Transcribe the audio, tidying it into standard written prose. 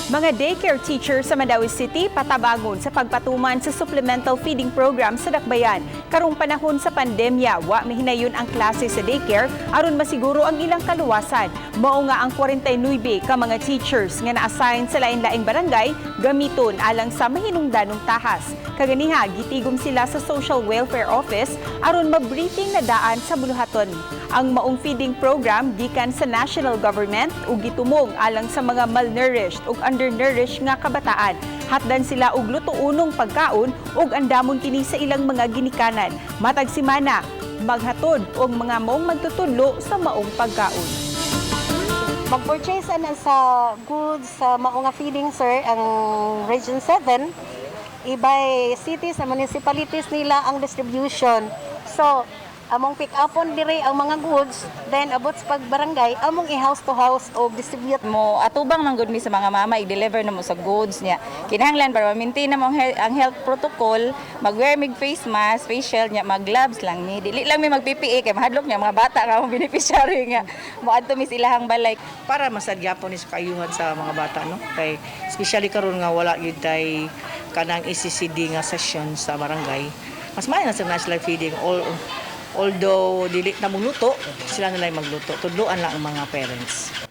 Mga daycare teacher sa Mandaue City patabangon sa pagpatuman sa supplemental feeding program sa Dakbayan. Karong panahon sa pandemya, wa mahinayon ang klase sa daycare aron masiguro ang ilang kaluwasan. Mao nga ang 49 ka mga teachers nga na-assign sa lain-laing barangay gamiton alang sa mahinungdanong Tahas. Kaganiha, gitigom sila sa Social Welfare Office aron mabriefing na daan sa buluhaton. Ang maong feeding program gikan sa national government ug gitumong alang sa mga malnourished ug undernourished nga kabataan. Hatdan sila og lutuunong pagkaon ug andamon kini sa ilang mga ginikanan. Matag semana maghatod og mga maong magtutudlo sa maong pagkaon. Mag-purchase na sa goods sa mao nga feeding sir ang Region 7. Ibay cities na municipalities nila ang distribution. So among pick upon dire ang mga goods, then abot sa pagbarangay, among i-house to house o distribute mo. Atubang man gud mi sa mga mama i-deliver na mo sa goods niya. Kinahanglan para ma-maintain na mo ang health protocol, mag-wear mig face mask, face shield niya, mag-gloves lang mi. Dili lang mi mag-PPE kay mahadlok niya mga bata nga mo beneficiary nga. Moadto mi silahang balay para masadya po ni sa kayuhan sa mga bata, no? Kay especially karon nga wala gyud tay kanang ECCD nga session sa barangay. Mas maayo na sa national feeding although dili na magluto, sila na lang magluto. Tudloan lang ang mga parents.